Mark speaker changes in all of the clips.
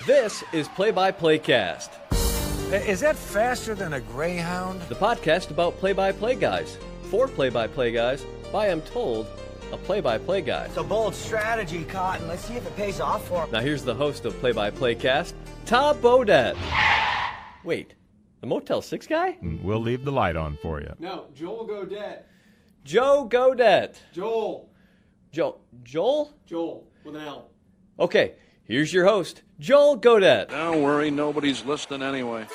Speaker 1: This is Play-by-Playcast,
Speaker 2: Is that faster than a Greyhound?
Speaker 1: the podcast about play-by-play guys, for play-by-play guys, by, I'm told, a play-by-play guy.
Speaker 3: It's a bold strategy, Cotton. Let's see if it pays off for him.
Speaker 1: Now here's the host of Play-by-Playcast, Tom Bodett. Wait, the Motel 6 guy?
Speaker 4: We'll leave the light on for you.
Speaker 5: No, Joel Godet.
Speaker 1: Joe Godet.
Speaker 5: Joel
Speaker 1: Joel?
Speaker 5: with an L.
Speaker 1: Okay, here's your host, Joel Godet.
Speaker 6: Don't worry, nobody's listening anyway.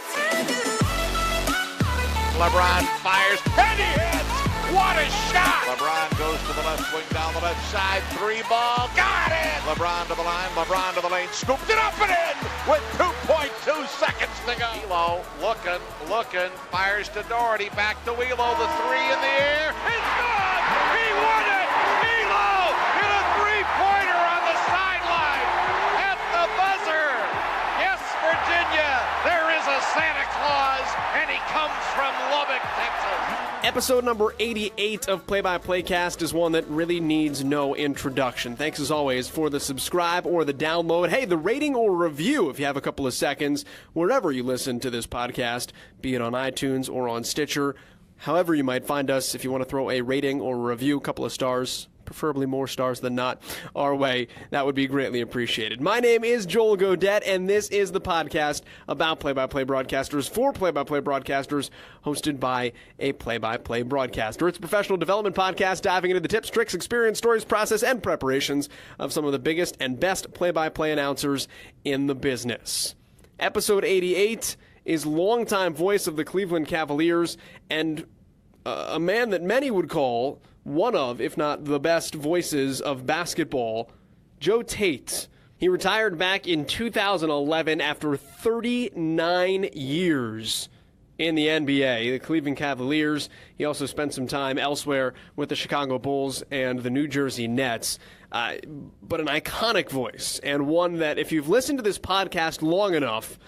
Speaker 7: LeBron fires, and he hits! What a shot! LeBron goes to the left wing, down the left side, three ball, got it! LeBron to the line, LeBron to the lane, scooped it up and in with 2.2 seconds to go. Wheelo, looking, fires to Doherty, back to Wheelo, the three in the air, it's good! He won it! Wheelo hit a three-pointer on the sideline at the buzzer! Yes, Virginia, there is a Santa Claus, and he comes from Lubbock, Texas.
Speaker 5: Episode number 88 of Play-by-Playcast is one that really needs no introduction. Thanks as always for the subscribe or the download. Hey, the rating or review if you have a couple of seconds, wherever you listen to this podcast, be it on iTunes or on Stitcher. However you might find us, if you want to throw a rating or a review, a couple of stars, preferably more stars than not, our way, that would be greatly appreciated. My name is Joel Godet, and this is the podcast about play-by-play broadcasters for play-by-play broadcasters, hosted by a play-by-play broadcaster. It's a professional development podcast diving into the tips, tricks, experience, stories, process, and preparations of some of the biggest and best play-by-play announcers in the business. Episode 88 is longtime voice of the Cleveland Cavaliers and a man that many would call one of, if not the best voices of basketball, Joe Tait. He retired back in 2011 after 39 years in the NBA, the Cleveland Cavaliers. He also spent some time elsewhere with the Chicago Bulls and the New Jersey Nets. But an iconic voice, and one that if you've listened to this podcast long enough,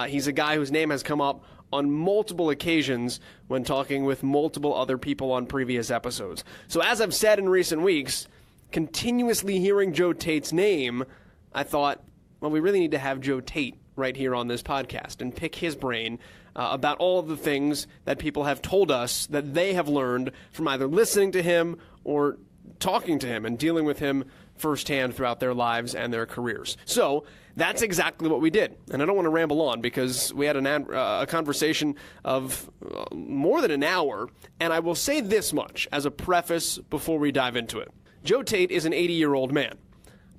Speaker 5: he's a guy whose name has come up on multiple occasions when talking with multiple other people on previous episodes. So as I've said in recent weeks, continuously hearing Joe Tait's name, I thought, well, we really need to have Joe Tait right here on this podcast and pick his brain about all of the things that people have told us that they have learned from either listening to him or talking to him and dealing with him firsthand throughout their lives and their careers. So that's exactly what we did. And I don't want to ramble on because we had a conversation of more than an hour. And I will say this much as a preface before we dive into it. Joe Tait is an 80-year-old man.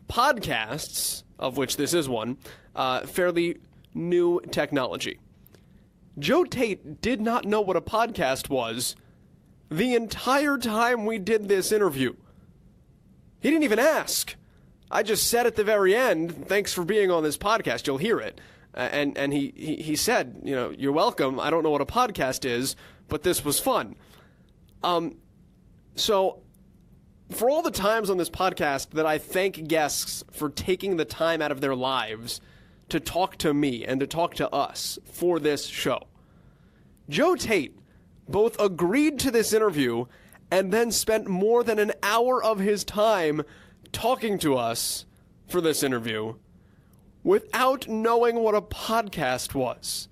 Speaker 5: Podcasts, of which this is one, fairly new technology. Joe Tait did not know what a podcast was the entire time we did this interview. He didn't even ask. I just said at the very end, thanks for being on this podcast, you'll hear it. And he said, you're welcome. I don't know what a podcast is, but this was fun. So for all the times on this podcast that I thank guests for taking the time out of their lives to talk to me and to talk to us for this show, Joe Tait both agreed to this interview and then spent more than an hour of his time talking to us for this interview without knowing what a podcast was.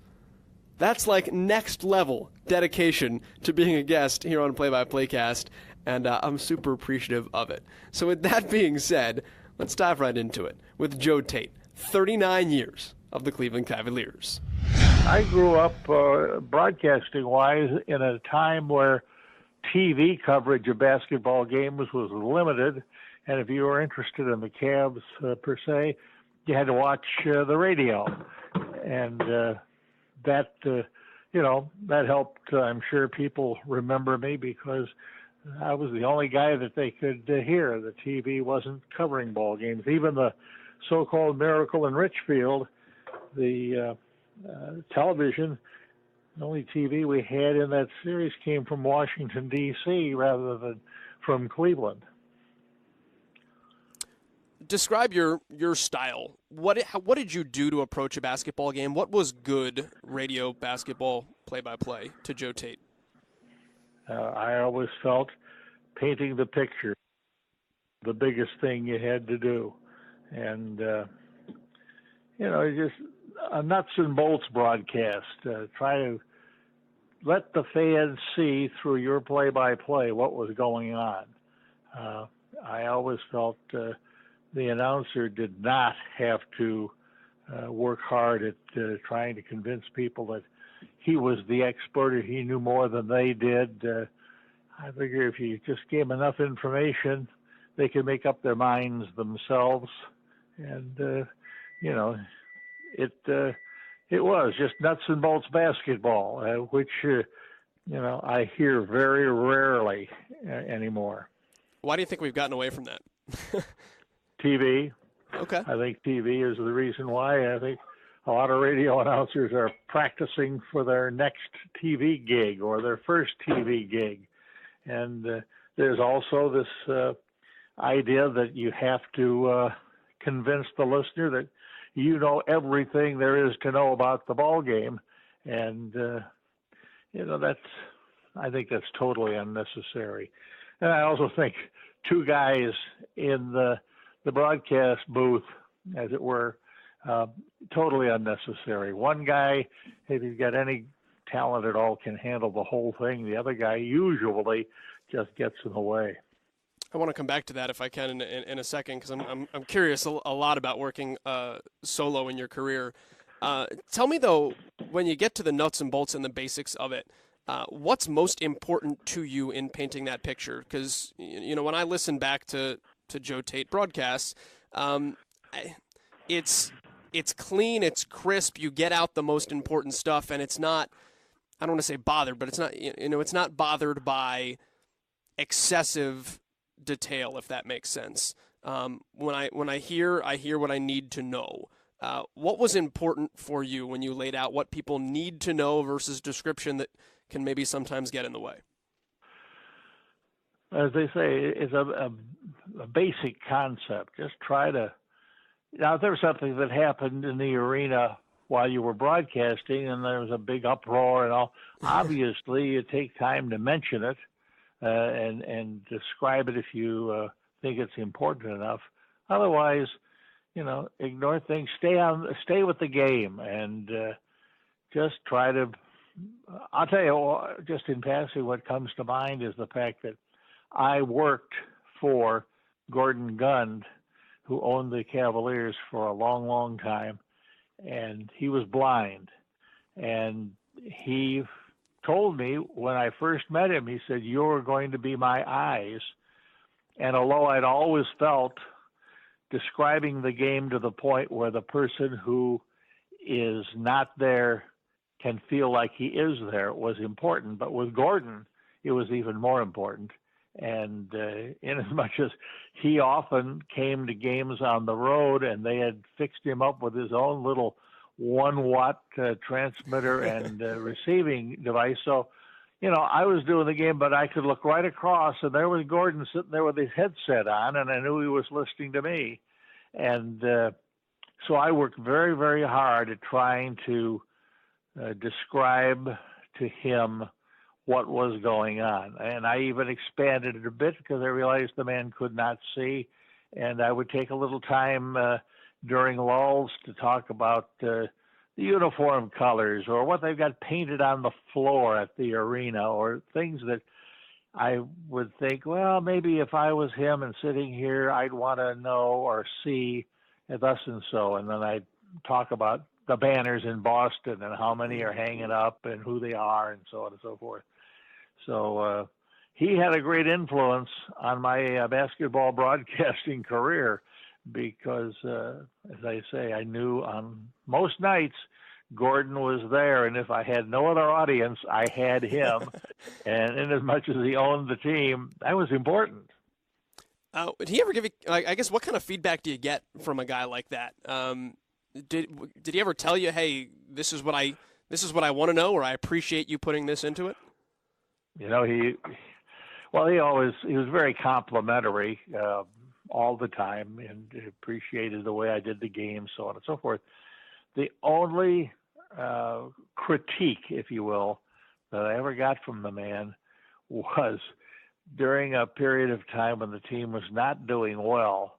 Speaker 5: That's like next level dedication to being a guest here on Play-by-Playcast, and I'm super appreciative of it. So with that being said, let's dive right into it with Joe Tait, 39 years of the Cleveland Cavaliers.
Speaker 8: I grew up broadcasting-wise in a time where TV coverage of basketball games was limited, and if you were interested in the Cavs per se, you had to watch the radio, and that helped. I'm sure people remember me because I was the only guy that they could hear. The TV wasn't covering ball games. Even the so-called Miracle in Richfield, the television, the only TV we had in that series came from Washington, D.C. rather than from Cleveland.
Speaker 5: Describe your style. What did you do to approach a basketball game? What was good radio basketball play-by-play to Joe Tait?
Speaker 8: I always felt painting the picture, the biggest thing you had to do. And, just a nuts and bolts broadcast. Try to let the fans see through your play-by-play what was going on. I always felt the announcer did not have to work hard at trying to convince people that he was the expert or he knew more than they did. I figure if you just gave them enough information, they could make up their minds themselves. And, it was just nuts and bolts basketball, which, I hear very rarely anymore.
Speaker 5: Why do you think we've gotten away from that?
Speaker 8: TV.
Speaker 5: Okay.
Speaker 8: I think TV is the reason why. I think a lot of radio announcers are practicing for their next TV gig or their first TV gig. And there's also this idea that you have to convince the listener that you know everything there is to know about the ball game. And, I think that's totally unnecessary. And I also think two guys in the broadcast booth, as it were, totally unnecessary. One guy, if he's got any talent at all, can handle the whole thing. The other guy usually just gets in the way.
Speaker 5: I want to come back to that if I can in a second, because I'm curious a lot about working solo in your career. Tell me, though, when you get to the nuts and bolts and the basics of it, what's most important to you in painting that picture? Because, when I listen back to Joe Tait broadcasts, it's clean, it's crisp, you get out the most important stuff, and it's not, I don't want to say bothered, but it's not, it's not bothered by excessive detail, if that makes sense. When I hear what I need to know. What was important for you when you laid out what people need to know versus description that can maybe sometimes get in the way?
Speaker 8: As they say, it's a basic concept. Just try to. Now, if there was something that happened in the arena while you were broadcasting and there was a big uproar and all, obviously you take time to mention it and describe it if you think it's important enough. Otherwise, ignore things. Stay with the game, and just try to. I'll tell you, just in passing, what comes to mind is the fact that I worked for Gordon Gund, who owned the Cavaliers for a long, long time, and he was blind. And he told me when I first met him, he said, "You're going to be my eyes." And although I'd always felt describing the game to the point where the person who is not there can feel like he is there was important, but with Gordon, it was even more important. And in as much as he often came to games on the road and they had fixed him up with his own little 1-watt transmitter and receiving device. So, I was doing the game, but I could look right across, and there was Gordon sitting there with his headset on, and I knew he was listening to me. And so I worked very, very hard at trying to describe to him what was going on. And I even expanded it a bit because I realized the man could not see. And I would take a little time during lulls to talk about the uniform colors or what they've got painted on the floor at the arena, or things that I would think, well, maybe if I was him and sitting here, I'd want to know or see thus and so. And then I'd talk about the banners in Boston and how many are hanging up and who they are and so on and so forth. So he had a great influence on my basketball broadcasting career because, as I say, I knew on most nights Gordon was there, and if I had no other audience, I had him. And in as much as he owned the team, that was important.
Speaker 5: Did he ever give you, I guess, what kind of feedback do you get from a guy like that? Did he ever tell you, hey, this is what I want to know, or I appreciate you putting this into it?
Speaker 8: He was very complimentary all the time, and appreciated the way I did the game, so on and so forth. The only critique, if you will, that I ever got from the man was during a period of time when the team was not doing well.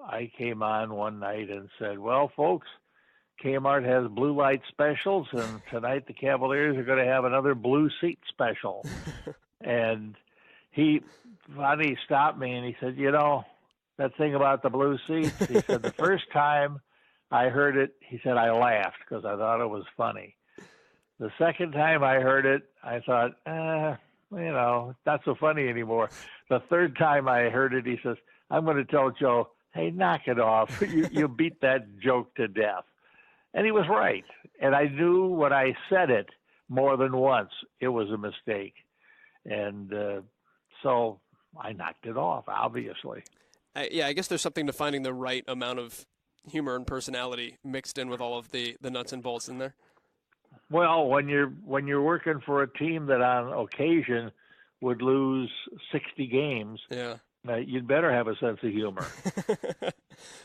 Speaker 8: I came on one night and said, well, folks, Kmart has blue light specials, and tonight the Cavaliers are going to have another blue seat special. And he finally stopped me and he said, you know, that thing about the blue seats, he said, the first time I heard it, he said, I laughed because I thought it was funny. The second time I heard it, I thought, you know, it's not so funny anymore. The third time I heard it, he says, I'm going to tell Joe, hey, knock it off. You beat that joke to death. And he was right. And I knew when I said it more than once, it was a mistake. And so I knocked it off, obviously.
Speaker 5: I guess there's something to finding the right amount of humor and personality mixed in with all of the nuts and bolts in there.
Speaker 8: Well, when you're working for a team that on occasion would lose 60 games,
Speaker 5: yeah,
Speaker 8: you'd better have a sense of humor.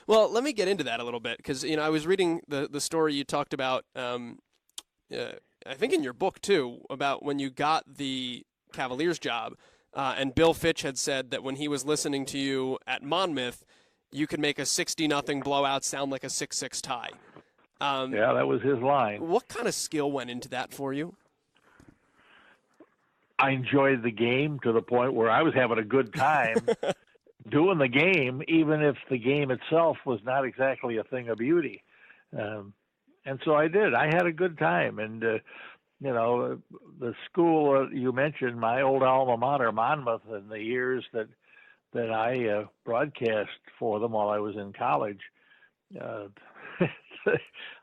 Speaker 5: Well, let me get into that a little bit because I was reading the story you talked about. I think in your book too about when you got the Cavaliers job, and Bill Fitch had said that when he was listening to you at Monmouth, you could make a 60-0 blowout sound like a 6-6 tie.
Speaker 8: Yeah, that was his line.
Speaker 5: What kind of skill went into that for you?
Speaker 8: I enjoyed the game to the point where I was having a good time doing the game, even if the game itself was not exactly a thing of beauty. And so I did. I had a good time. And, the school you mentioned, my old alma mater, Monmouth, in the years that I broadcast for them while I was in college,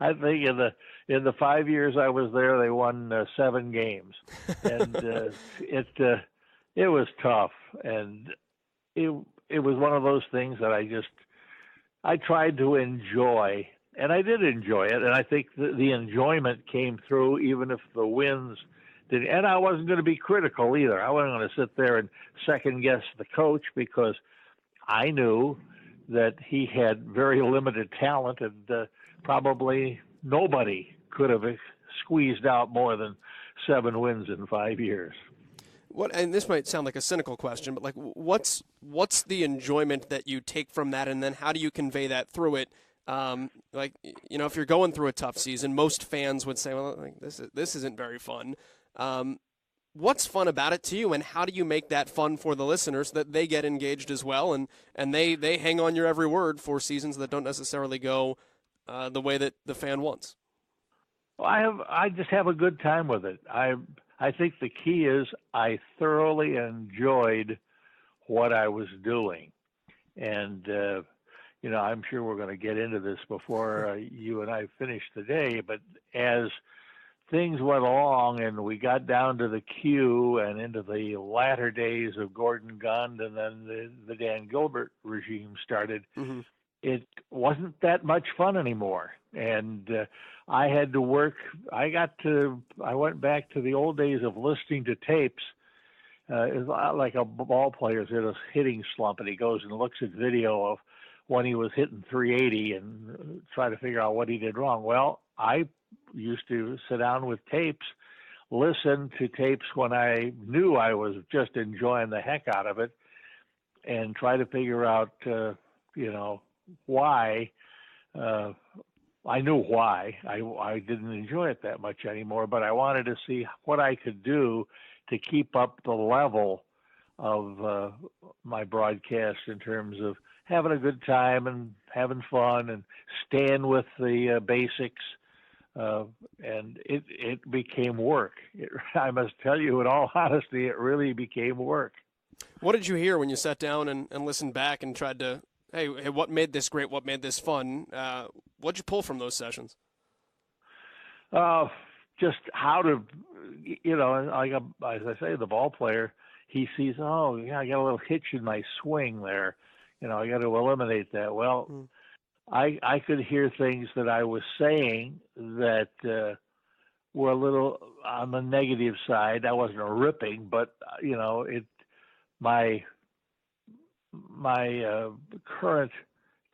Speaker 8: I think in the 5 years I was there, they won 7 games, and it was tough, and it was one of those things that I tried to enjoy, and I did enjoy it, and I think the enjoyment came through even if the wins did. And I wasn't going to be critical either. I wasn't going to sit there and second guess the coach because I knew that he had very limited talent and probably nobody could have squeezed out more than 7 wins in 5 years.
Speaker 5: And this might sound like a cynical question, but what's the enjoyment that you take from that, and then how do you convey that through it? If you're going through a tough season, most fans would say, well, this isn't very fun. What's fun about it to you, and how do you make that fun for the listeners so that they get engaged as well, and they hang on your every word for seasons that don't necessarily go the way that the fan wants?
Speaker 8: Well, I just have a good time with it. I think the key is I thoroughly enjoyed what I was doing, and I'm sure we're going to get into this before you and I finish today. But as things went along and we got down to the Q and into the latter days of Gordon Gund, and then the Dan Gilbert regime started, mm-hmm. It wasn't that much fun anymore. And I had to work. I went back to the old days of listening to tapes. It's like a ball player's in a hitting slump, and he goes and looks at video of when he was hitting 380 and try to figure out what he did wrong. Well, I used to sit down with tapes, listen to tapes when I knew I was just enjoying the heck out of it, and try to figure out, why. I knew why. I didn't enjoy it that much anymore, but I wanted to see what I could do to keep up the level of my broadcast in terms of having a good time and having fun and staying with the basics. And it became work. I must tell you, in all honesty, it really became work.
Speaker 5: What did you hear when you sat down and listened back and tried to, hey, what made this great? What made this fun? What'd you pull from those sessions?
Speaker 8: Just how to, as I say, the ball player, he sees, oh, yeah, I got a little hitch in my swing there. I got to eliminate that. Well, I could hear things that I was saying that were a little on the negative side. I wasn't ripping, but my current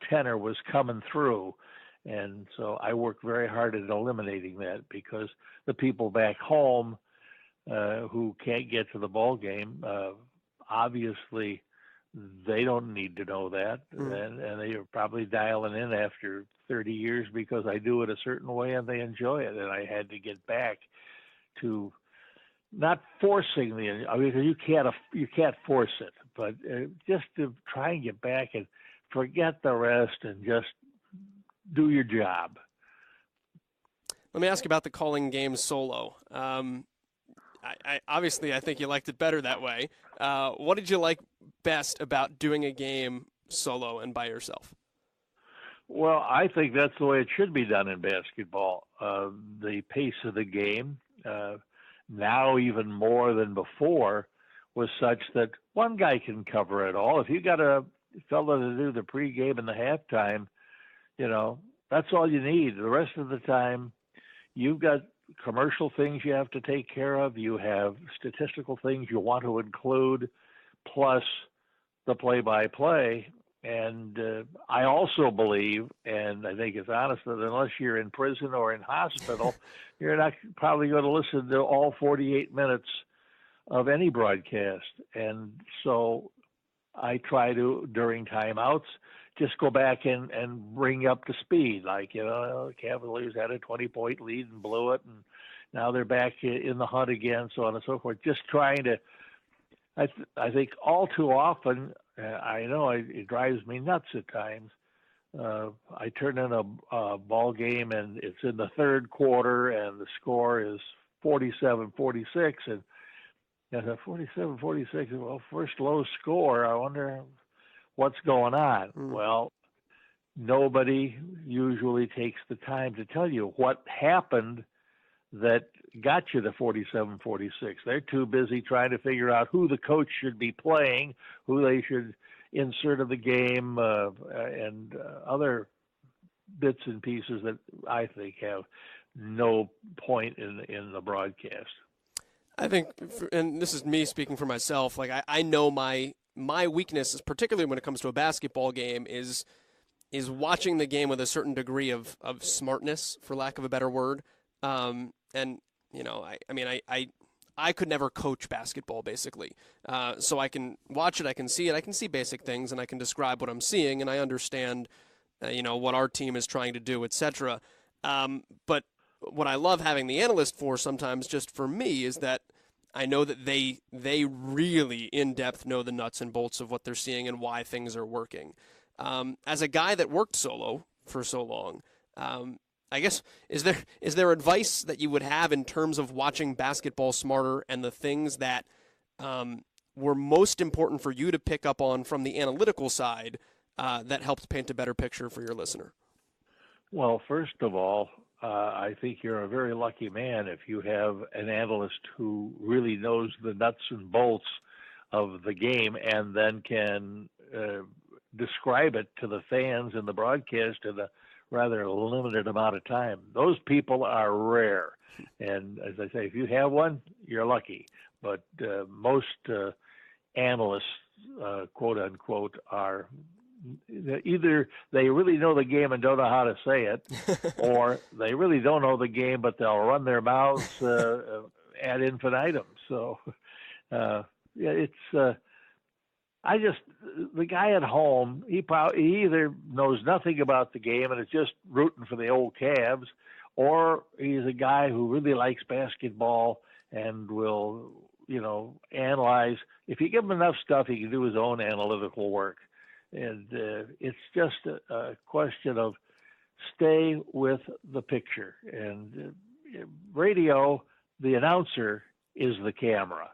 Speaker 8: tenor was coming through, and so I worked very hard at eliminating that because the people back home who can't get to the ball game obviously they don't need to know that, and they are probably dialing in after 30 years because I do it a certain way and they enjoy it. And I had to get back to not forcing you can't force it, but just to try and get back and forget the rest and just do your job.
Speaker 5: Let me ask you about the calling game solo. I obviously think you liked it better that way. What did you like best about doing a game solo and by yourself?
Speaker 8: Well, I think that's the way it should be done in basketball. The pace of the game, now even more than before, was such that one guy can cover it all. If you got a fella to do the pregame and the halftime, that's all you need. The rest of the time, you've got commercial things you have to take care of. You have statistical things you want to include, plus the play-by-play. And I also believe, and I think it's honest, that unless you're in prison or in hospital, you're not probably going to listen to all 48 minutes of any broadcast. And so I try to, during timeouts, just go back and bring up to speed. Like, the Cavaliers had a 20-point lead and blew it, and now they're back in the hunt again, so on and so forth. Just trying to, I think all too often, I know it drives me nuts at times. I turn in a ball game, and it's in the third quarter, and the score is 47-46, and at 47-46, well, first low score, I wonder what's going on. Well, nobody usually takes the time to tell you what happened that got you to 47-46. They're too busy trying to figure out who the coach should be playing, who they should insert of the game, and other bits and pieces that I think have no point in the broadcast.
Speaker 5: I think, and this is me speaking for myself, like I know my weakness, is particularly when it comes to a basketball game, is watching the game with a certain degree of smartness, for lack of a better word. And I could never coach basketball, basically. So I can watch it, I can see it, I can see basic things, and I can describe what I'm seeing, and I understand, what our team is trying to do, etc. But what I love having the analyst for sometimes, just for me, is that I know that they really in depth know the nuts and bolts of what they're seeing and why things are working. As a guy that worked solo for so long, I guess, is there advice that you would have in terms of watching basketball smarter and the things that were most important for you to pick up on from the analytical side that helped paint a better picture for your listener?
Speaker 8: Well, first of all, I think you're a very lucky man if you have an analyst who really knows the nuts and bolts of the game and then can describe it to the fans in the broadcast in a rather limited amount of time. Those people are rare. And as I say, if you have one, you're lucky. But most analysts, quote unquote, are either they really know the game and don't know how to say it, or they really don't know the game, but they'll run their mouths ad infinitum. So, it's the guy at home, he either knows nothing about the game and is just rooting for the old Cavs, or he's a guy who really likes basketball and will, analyze. If you give him enough stuff, he can do his own analytical work. And it's just a question of stay with the picture. And radio, the announcer is the camera,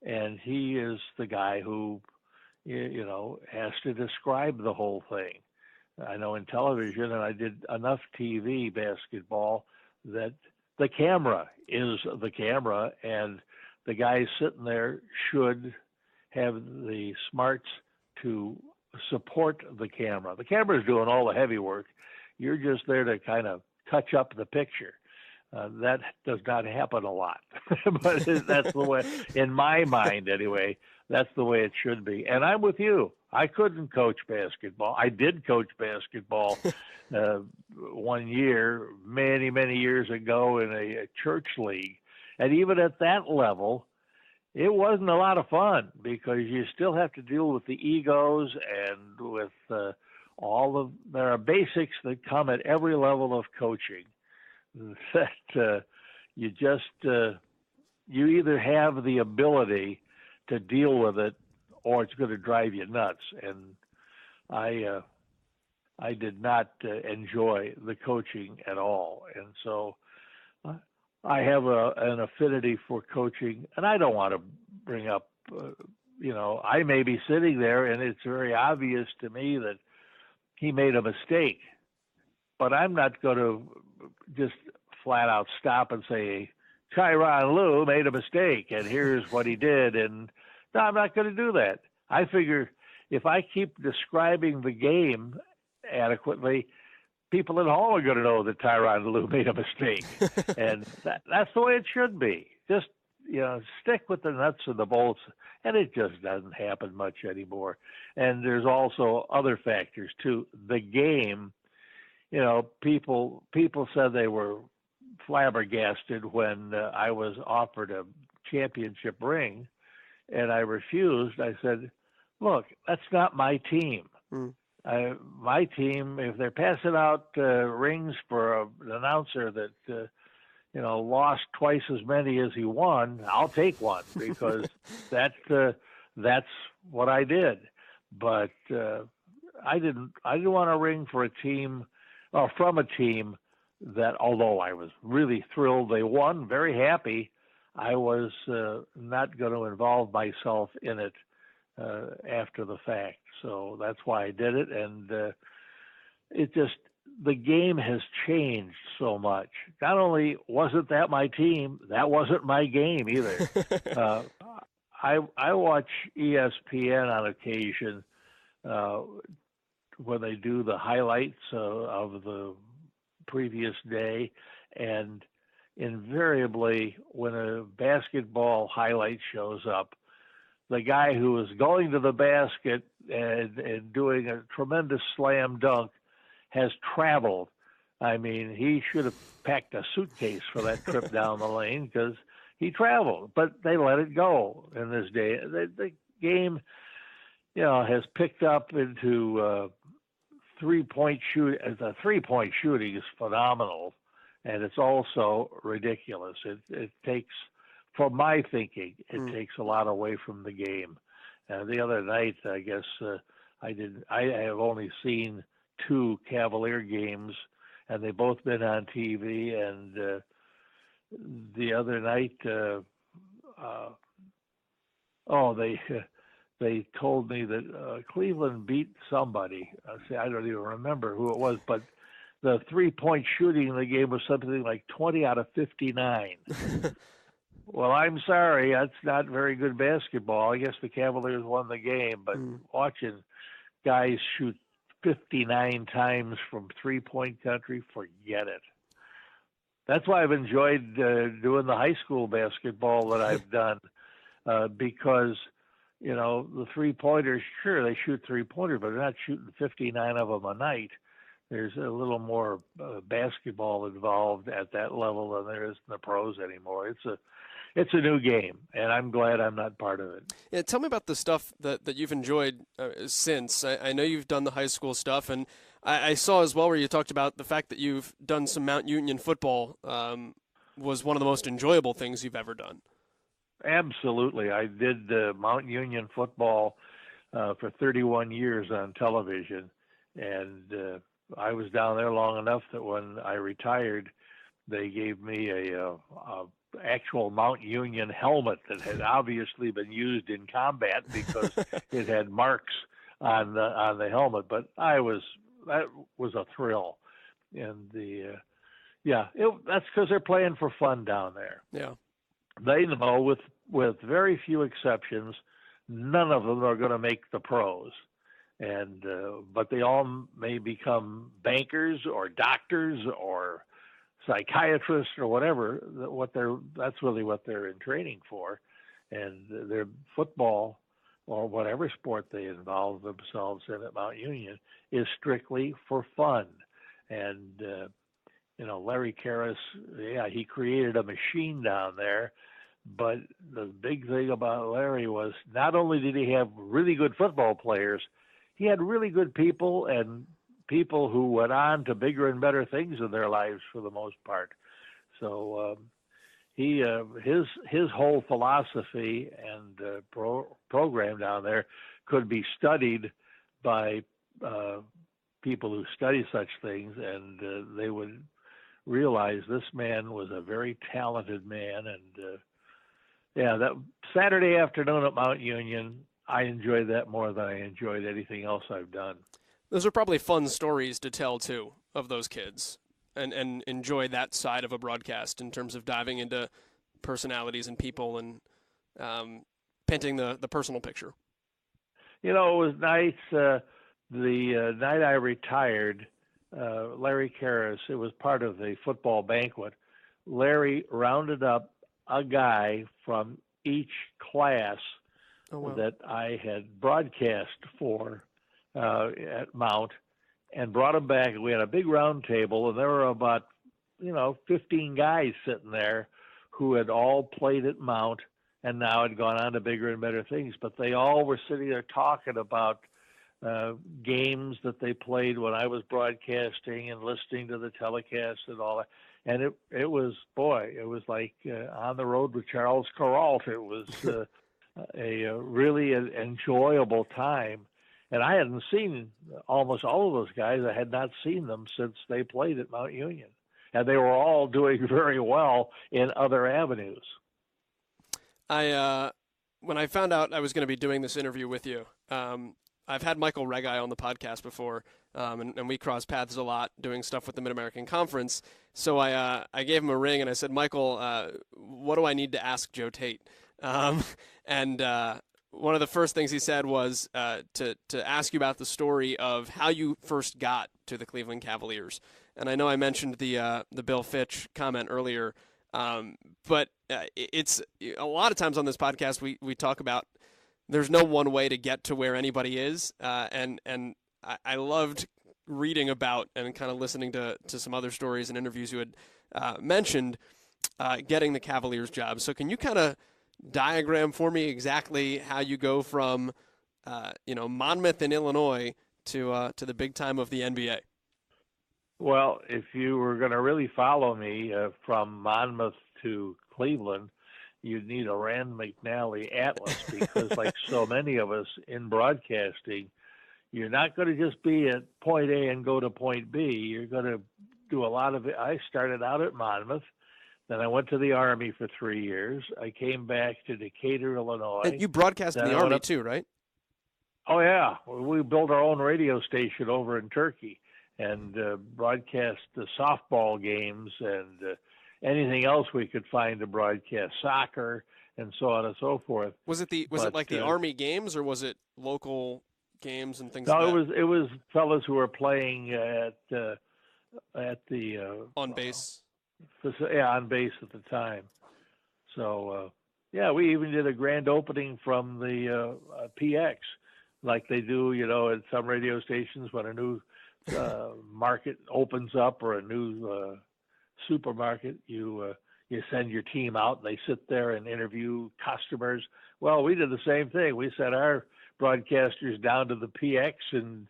Speaker 8: and he is the guy who, has to describe the whole thing. I know in television, and I did enough TV basketball, that the camera is the camera, and the guy sitting there should have the smarts to support the camera. The camera is doing all the heavy work. You're just there to kind of touch up the picture. That does not happen a lot, but that's the way, in my mind anyway, that's the way it should be. And I'm with you. I couldn't coach basketball. I did coach basketball 1 year, many, many years ago in a church league. And even at that level, it wasn't a lot of fun because you still have to deal with the egos and with there are basics that come at every level of coaching that you either have the ability to deal with it or it's going to drive you nuts. And I did not enjoy the coaching at all. And so I have an affinity for coaching, and I don't want to bring up, I may be sitting there and it's very obvious to me that he made a mistake, but I'm not going to just flat out stop and say, Tyronn Lue made a mistake and here's what he did. And no, I'm not going to do that. I figure if I keep describing the game adequately, people at home are going to know that Tyronn Lue made a mistake. And that's the way it should be. Just, stick with the nuts and the bolts. And it just doesn't happen much anymore. And there's also other factors too. The game, people said they were flabbergasted when I was offered a championship ring and I refused. I said, look, that's not my team. My team, if they're passing out rings for an announcer that, lost twice as many as he won, I'll take one because that's what I did. But I didn't want a ring for a team or from a team that, although I was really thrilled they won, very happy, I was not going to involve myself in it after the fact. So that's why I did it. And the game has changed so much. Not only wasn't that my team, that wasn't my game either. I watch ESPN on occasion when they do the highlights of the previous day, and invariably when a basketball highlight shows up, the guy who was going to the basket and doing a tremendous slam dunk has traveled. I mean, he should have packed a suitcase for that trip down the lane because he traveled, but they let it go in this day. The game, has picked up into three-point shooting. The three-point shooting is phenomenal, and it's also ridiculous. It takes, for my thinking, it takes a lot away from the game. The other night, I guess I have only seen 2 Cavalier games, and they've both been on TV. And the other night, they told me that Cleveland beat somebody. I don't even remember who it was, but the three-point shooting in the game was something like 20 out of 59. Well, I'm sorry, that's not very good basketball. I guess the Cavaliers won the game, but watching guys shoot 59 times from three-point country, forget it. That's why I've enjoyed doing the high school basketball that I've done because, the three-pointers, sure, they shoot three-pointers, but they're not shooting 59 of them a night. There's a little more basketball involved at that level than there is in the pros anymore. It's a new game, and I'm glad I'm not part of it.
Speaker 5: Yeah, tell me about the stuff that you've enjoyed since. I know you've done the high school stuff, and I saw as well where you talked about the fact that you've done some Mount Union football was one of the most enjoyable things you've ever done.
Speaker 8: Absolutely. I did Mount Union football for 31 years on television, and I was down there long enough that when I retired, they gave me a actual Mount Union helmet that had obviously been used in combat because it had marks on the helmet. But that was a thrill, and that's because they're playing for fun down there.
Speaker 5: Yeah,
Speaker 8: they know with very few exceptions, none of them are going to make the pros. And but they all may become bankers or doctors or psychiatrists or whatever. That's really what they're in training for, and their football or whatever sport they involve themselves in at Mount Union is strictly for fun. And Larry Karras, he created a machine down there But the big thing about Larry was not only did he have really good football players, he had really good people and people who went on to bigger and better things in their lives for the most part. So his whole philosophy and program down there could be studied by people who study such things, and they would realize this man was a very talented man. And that Saturday afternoon at Mount Union, I enjoyed that more than I enjoyed anything else I've done.
Speaker 5: Those are probably fun stories to tell, too, of those kids, and enjoy that side of a broadcast in terms of diving into personalities and people and painting the personal picture.
Speaker 8: It was nice. The night I retired, Larry Karras, it was part of the football banquet. Larry rounded up a guy from each class that I had broadcast for at Mount, and brought him back. We had a big round table, and there were about 15 guys sitting there who had all played at Mount and now had gone on to bigger and better things. But they all were sitting there talking about games that they played when I was broadcasting and listening to the telecast and all that. And it was like on the road with Charles Kuralt. It was a really enjoyable time. And I hadn't seen almost all of those guys. I had not seen them since they played at Mount Union. And they were all doing very well in other avenues.
Speaker 5: When I found out I was going to be doing this interview with you, I've had Michael Regai on the podcast before, and we cross paths a lot doing stuff with the Mid-American Conference. So I gave him a ring and I said, Michael, what do I need to ask Joe Tait? And one of the first things he said was to ask you about the story of how you first got to the Cleveland Cavaliers. And I know I mentioned the Bill Fitch comment earlier, but it's a lot of times on this podcast we talk about there's no one way to get to where anybody is, and I loved reading about and kind of listening to some other stories and interviews you had mentioned getting the Cavaliers job. So can you kind of diagram for me exactly how you go from Monmouth in Illinois to the big time of the NBA?
Speaker 8: Well, if you were going to really follow me from Monmouth to Cleveland, you'd need a Rand McNally atlas, because like so many of us in broadcasting, you're not going to just be at point A and go to point B. You're going to do a lot of it. I started out at Monmouth. Then I went to the Army for 3 years. I came back to Decatur, Illinois.
Speaker 5: And you broadcast in the Army too, right?
Speaker 8: Oh, yeah. We built our own radio station over in Turkey and broadcast the softball games and anything else we could find to broadcast, soccer and so on and so forth.
Speaker 5: Was it like the Army games, or was it local games and things?
Speaker 8: No,
Speaker 5: like that?
Speaker 8: it was fellas who were playing at the
Speaker 5: on base.
Speaker 8: On base at the time. So we even did a grand opening from the PX, like they do, at some radio stations when a new market opens up or a new supermarket. You send your team out and they sit there and interview customers. Well, we did the same thing. We sent our broadcasters down to the PX and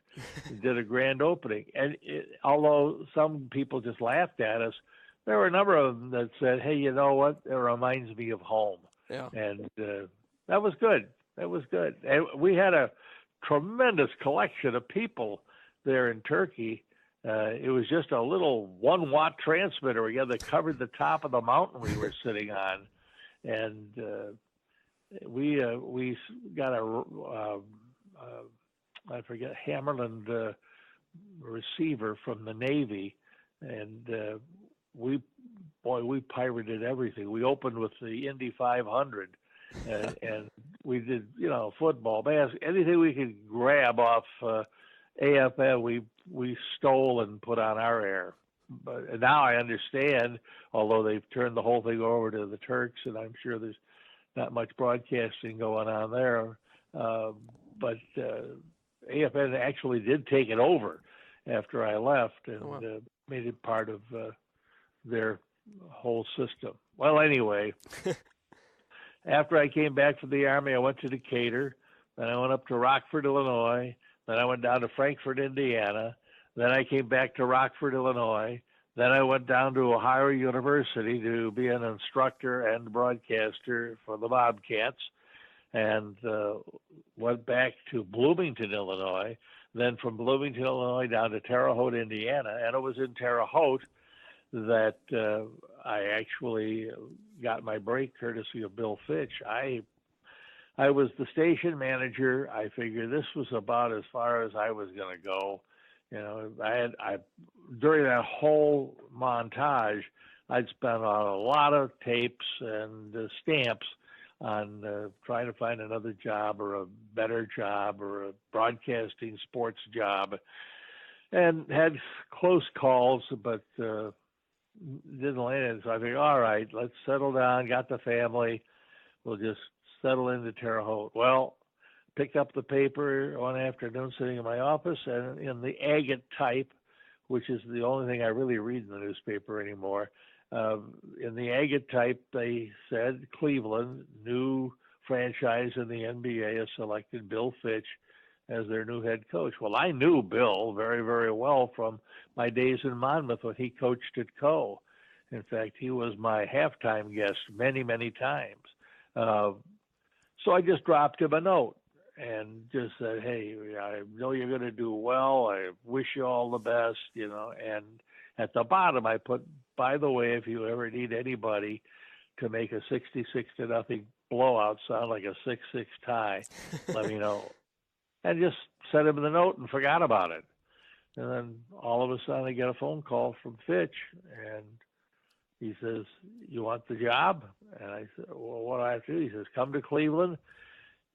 Speaker 8: did a grand opening. And although some people just laughed at us, there were a number of them that said, hey, you know what? It reminds me of home.
Speaker 5: Yeah.
Speaker 8: And that was good. That was good. And we had a tremendous collection of people there in Turkey. It was just a little 1-watt transmitter again that covered the top of the mountain we were sitting on. And we got a Hammerland receiver from the Navy, and we pirated everything. We opened with the Indy 500, and we did football, basketball, anything we could grab off AFM. We stole and put on our air. But now I understand, although they've turned the whole thing over to the Turks, and I'm sure there's not much broadcasting going on there. But AFN actually did take it over after I left and made it part of their whole system. Well, anyway, after I came back from the Army, I went to Decatur. Then I went up to Rockford, Illinois. Then I went down to Frankfort, Indiana. Then I came back to Rockford, Illinois. Then I went down to Ohio University to be an instructor and broadcaster for the Bobcats, and went back to Bloomington, Illinois. Then from Bloomington, Illinois, down to Terre Haute, Indiana. And it was in Terre Haute that I actually got my break courtesy of Bill Fitch. I was the station manager. I figured this was about as far as I was going to go. You know, I during that whole montage, I'd spent on a lot of tapes and stamps on trying to find another job or a better job or a broadcasting sports job, and had close calls, but didn't land. So I figured, all right, let's settle down. Got the family. We'll just settle into Terre Haute. Well, picked up the paper one afternoon sitting in my office, and in the agate type, which is the only thing I really read in the newspaper anymore, in the agate type, they said Cleveland, new franchise in the NBA, has selected Bill Fitch as their new head coach. Well, I knew Bill very, very well from my days in Monmouth when he coached at Co. In fact, he was my halftime guest many, many times. So I just dropped him a note and just said, hey, I know you're going to do well. I wish you all the best, you know. And at the bottom, I put, by the way, if you ever need anybody to make a 66-0 blowout sound like a 6-6 tie, let me know. And just sent him the note and forgot about it. And then all of a sudden I get a phone call from Fitch, and he says, you want the job? And I said, well, what do I have to do? He says, come to Cleveland.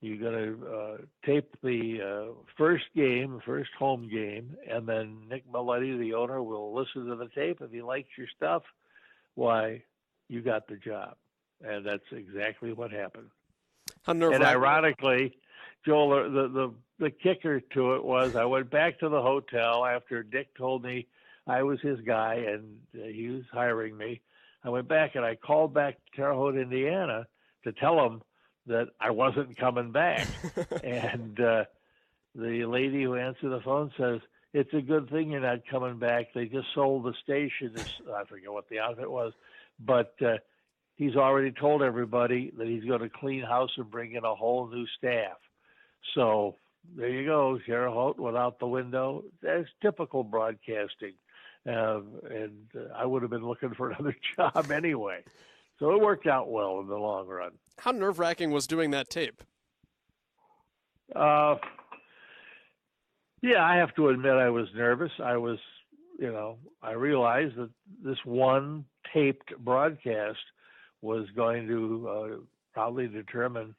Speaker 8: You're going to tape the first home game, and then Nick Maletti, the owner, will listen to the tape. If he likes your stuff, why, you got the job. And that's exactly what happened. And ironically, Joel, the kicker to it was I went back to the hotel after Dick told me I was his guy and he was hiring me. I went back and I called back to Terre Haute, Indiana to tell him that I wasn't coming back. And the lady who answered the phone says, it's a good thing you're not coming back. They just sold the station. I forget what the outfit was, but he's already told everybody that he's going to clean house and bring in a whole new staff. So there you go, Terre Haute went out the window. That's typical broadcasting. And I would have been looking for another job anyway. So it worked out well in the long run.
Speaker 5: How nerve-wracking was doing that tape?
Speaker 8: Yeah, I have to admit I was nervous. I was, I realized that this one taped broadcast was going to probably determine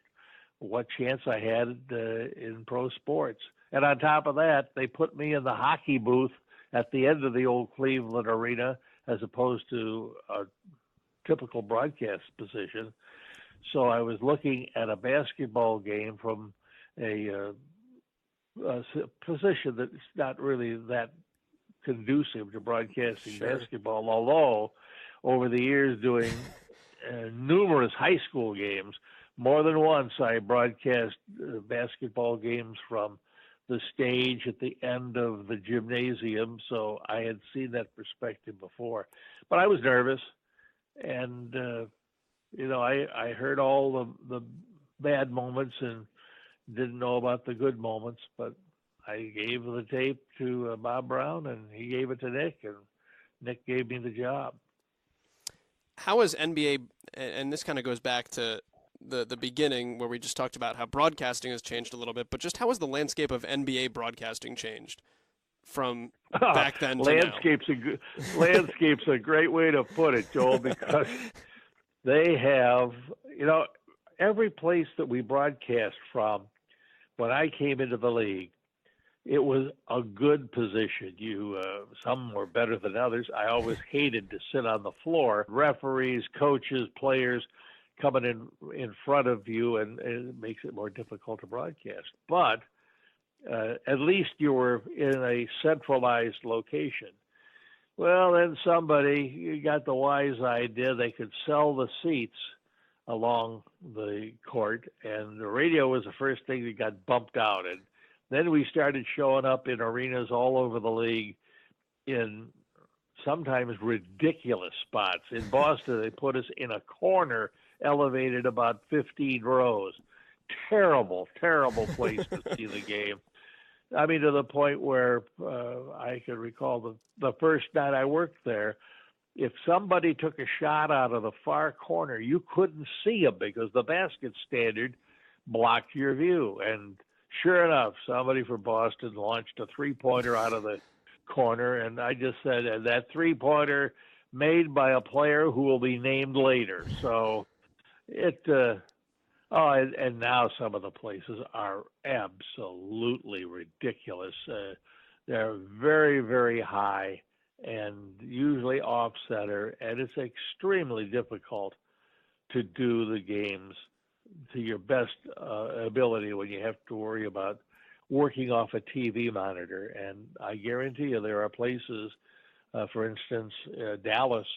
Speaker 8: what chance I had in pro sports. And on top of that, they put me in the hockey booth at the end of the old Cleveland arena as opposed to a typical broadcast position. So I was looking at a basketball game from a position that's not really that conducive to broadcasting basketball, although over the years doing numerous high school games, more than once I broadcast basketball games from the stage at the end of the gymnasium, so I had seen that perspective before. But I was nervous, and I heard all the bad moments and didn't know about the good moments, but I gave the tape to Bob Brown, and he gave it to Nick, and Nick gave me the job.
Speaker 5: How is NBA, and this kind of goes back to the beginning where we just talked about how broadcasting has changed a little bit, but just how has the landscape of NBA broadcasting changed from back then to now?
Speaker 8: Landscape's a great way to put it, Joel, because they have, every place that we broadcast from, when I came into the league, it was a good position. Some were better than others. I always hated to sit on the floor. Referees, coaches, players coming in front of you, and it makes it more difficult to broadcast. But at least you were in a centralized location. Well, then somebody got the wise idea they could sell the seats along the court, and the radio was the first thing that got bumped out. And then we started showing up in arenas all over the league in sometimes ridiculous spots. In Boston, they put us in a corner elevated about 15 rows. Terrible, terrible place to see the game. I mean, to the point where I can recall the first night I worked there, if somebody took a shot out of the far corner, you couldn't see them because the basket standard blocked your view. And sure enough, somebody from Boston launched a three-pointer out of the corner, and I just said, that three-pointer made by a player who will be named later. So and now some of the places are absolutely ridiculous. They're very, very high and usually off center, and it's extremely difficult to do the games to your best ability when you have to worry about working off a TV monitor. And I guarantee you there are places, for instance, Dallas,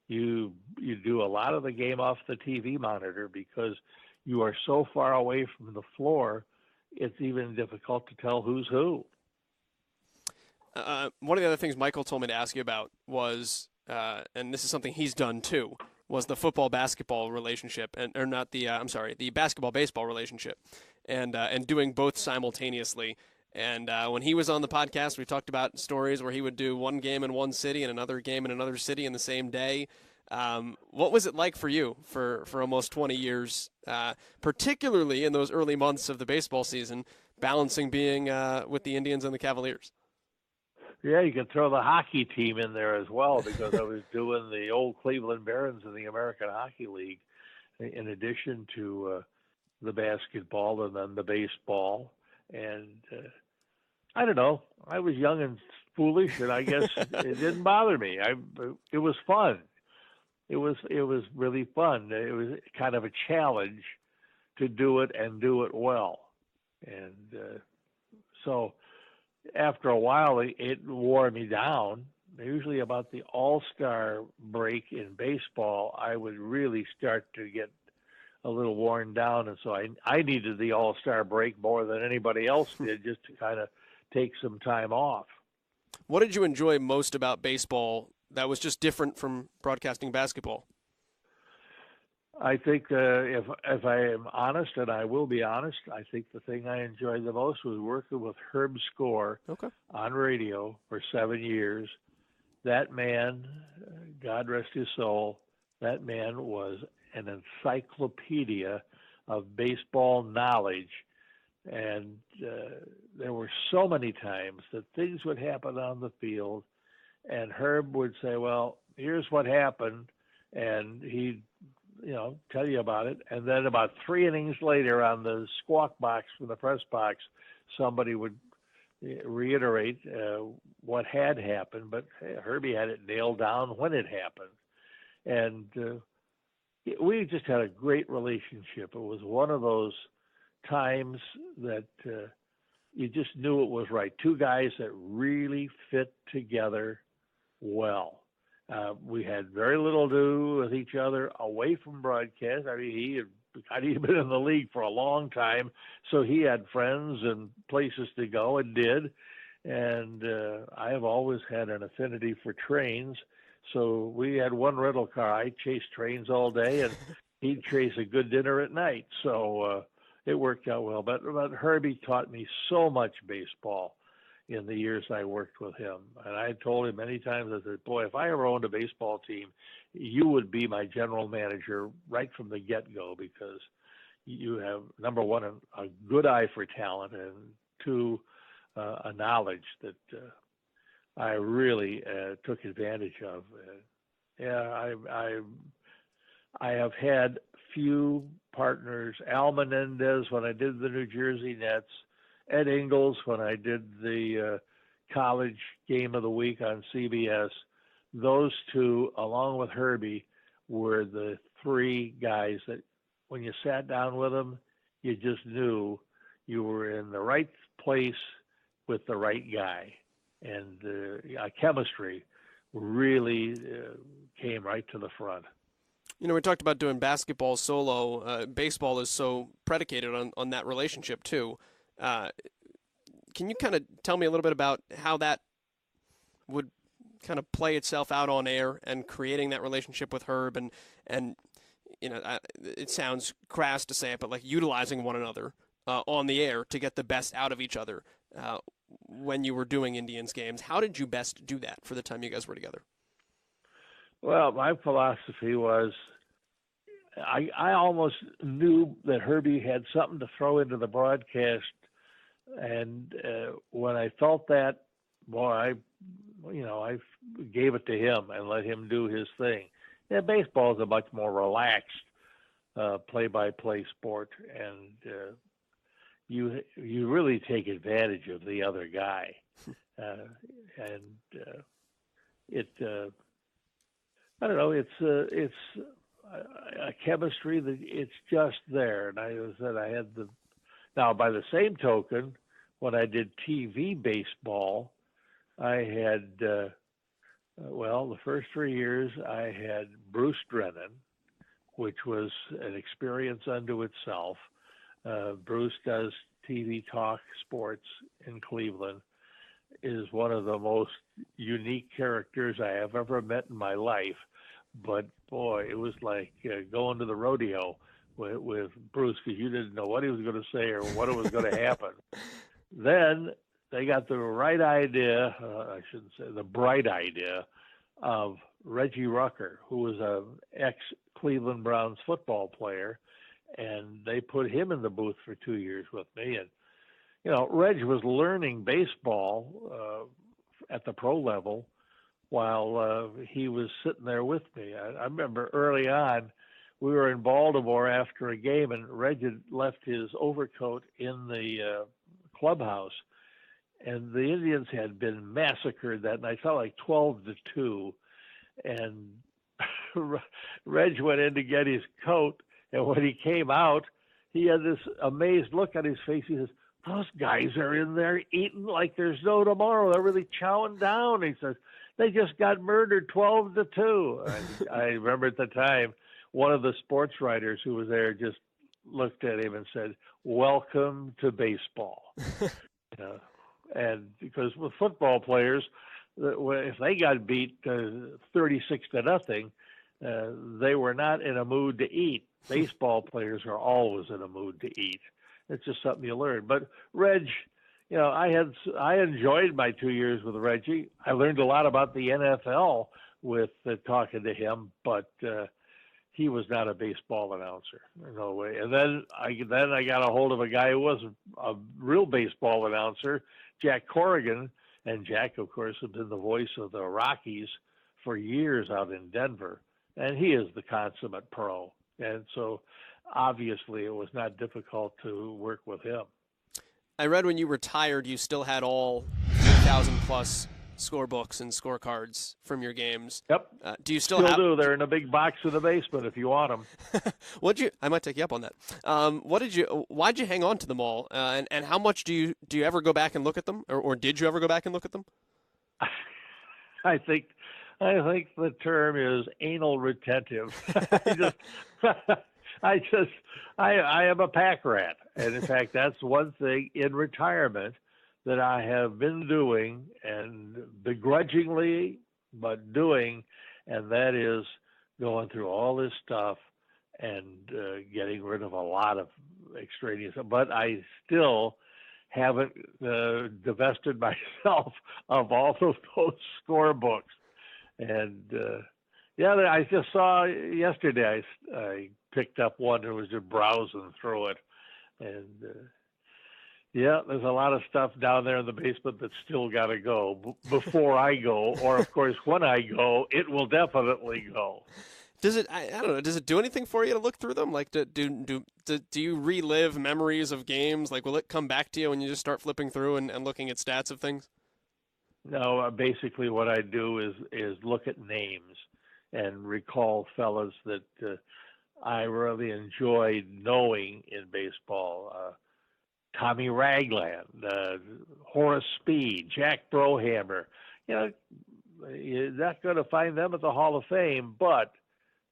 Speaker 8: you do a lot of the game off the TV monitor because you are so far away from the floor, it's even difficult to tell who's who.
Speaker 5: One of the other things Michael told me to ask you about was, and this is something he's done too, was the football-basketball relationship, the basketball-baseball relationship, and doing both simultaneously. And when he was on the podcast, we talked about stories where he would do one game in one city and another game in another city in the same day. What was it like for you for almost 20 years, particularly in those early months of the baseball season, balancing being with the Indians and the Cavaliers?
Speaker 8: Yeah, you could throw the hockey team in there as well because I was doing the old Cleveland Barons in the American Hockey League in addition to the basketball and then the baseball. And I don't know, I was young and foolish, and I guess it didn't bother me. It was fun. It was really fun. It was kind of a challenge to do it and do it well. And so after a while, it wore me down. Usually about the All-Star break in baseball, I would really start to get a little worn down. And so I needed the All-Star break more than anybody else did just to kind of take some time off.
Speaker 5: What did you enjoy most about baseball that was just different from broadcasting basketball?
Speaker 8: I think if I am honest, and I will be honest, I think the thing I enjoyed the most was working with Herb Score on radio for 7 years. That man, God rest his soul, that man was an encyclopedia of baseball knowledge. And there were so many times that things would happen on the field, and Herb would say, well, here's what happened, and he'd tell you about it. And then about 3 innings later on the squawk box from the press box, somebody would reiterate what had happened, but Herbie had it nailed down when it happened. And we just had a great relationship. It was one of those times that you just knew it was right. Two guys that really fit together well. We had very little to do with each other away from broadcast. I mean, he'd been in the league for a long time, so he had friends and places to go and did. And I have always had an affinity for trains, so we had one rental car. I chased trains all day, and he'd chase a good dinner at night. So it worked out well. But Herbie taught me so much baseball in the years I worked with him. And I told him many times, I said, boy, if I ever owned a baseball team, you would be my general manager right from the get-go, because you have, number one, a good eye for talent, and two, a knowledge that I really took advantage of. I have had few partners. Al Menendez when I did the New Jersey Nets, Ed Ingles when I did the college game of the week on CBS. Those two, along with Herbie, were the three guys that when you sat down with them, you just knew you were in the right place with the right guy. And chemistry really came right to the front.
Speaker 5: You know, we talked about doing basketball solo. Baseball is so predicated on that relationship, too. Can you kind of tell me a little bit about how that would kind of play itself out on air and creating that relationship with Herb and you know, it sounds crass to say it, but like utilizing one another on the air to get the best out of each other when you were doing Indians games. How did you best do that for the time you guys were together?
Speaker 8: Well, my philosophy was I almost knew that Herbie had something to throw into the broadcast, and when I felt that, boy, I gave it to him and let him do his thing. Yeah, baseball is a much more relaxed play-by-play sport, and you really take advantage of the other guy, and it. I don't know. It's a chemistry that it's just there, and I had the. Now, by the same token, when I did TV baseball, I had the first 3 years I had Bruce Drennan, which was an experience unto itself. Bruce does TV talk sports in Cleveland, is one of the most unique characters I have ever met in my life. But boy, it was like going to the rodeo with Bruce, because you didn't know what he was going to say or what was going to happen. Then they got the right idea, I shouldn't say the bright idea, of Reggie Rucker, who was an ex-Cleveland Browns football player, and they put him in the booth for 2 years with me. And, Reg was learning baseball at the pro level while he was sitting there with me. I remember early on, we were in Baltimore after a game, and Reg had left his overcoat in the clubhouse, and the Indians had been massacred that night. I felt like 12-2, and Reg went in to get his coat, and when he came out, he had this amazed look on his face. He says, "Those guys are in there eating like there's no tomorrow. They're really chowing down." He says, "They just got murdered 12-2. I remember at the time, one of the sports writers who was there just looked at him and said, "Welcome to baseball." And because with football players, if they got beat 36-0, they were not in a mood to eat. Baseball players are always in a mood to eat. It's just something you learn. But Reg, I enjoyed my 2 years with Reggie. I learned a lot about the NFL with talking to him, but he was not a baseball announcer, no way. And then I got a hold of a guy who was a real baseball announcer, Jack Corrigan, and Jack, of course, has been the voice of the Rockies for years out in Denver, and he is the consummate pro. And so obviously it was not difficult to work with him.
Speaker 5: I read when you retired, you still had all 3,000+ scorebooks and scorecards from your games.
Speaker 8: Yep.
Speaker 5: Do you still have?
Speaker 8: Do. They're in a big box in the basement if you want them.
Speaker 5: I might take you up on that. Why'd you hang on to them all? And how much do you ever go back and look at them, or did you ever go back and look at them?
Speaker 8: I think the term is anal retentive. I am a pack rat. And in fact, that's one thing in retirement that I have been doing, and begrudgingly, but doing, and that is going through all this stuff and getting rid of a lot of extraneous. But I still haven't divested myself of all of those scorebooks. And I just saw yesterday, I picked up one and was just browsing through it. And there's a lot of stuff down there in the basement that's still got to go before I go, or of course when I go, it will definitely go.
Speaker 5: Does it? I don't know. Does it do anything for you to look through them? Like, do you relive memories of games? Like, will it come back to you when you just start flipping through and looking at stats of things?
Speaker 8: No, basically what I do is look at names and recall fellas that I really enjoyed knowing in baseball. Tommy Ragland, Horace Speed, Jack Brohammer. You're not going to find them at the Hall of Fame, but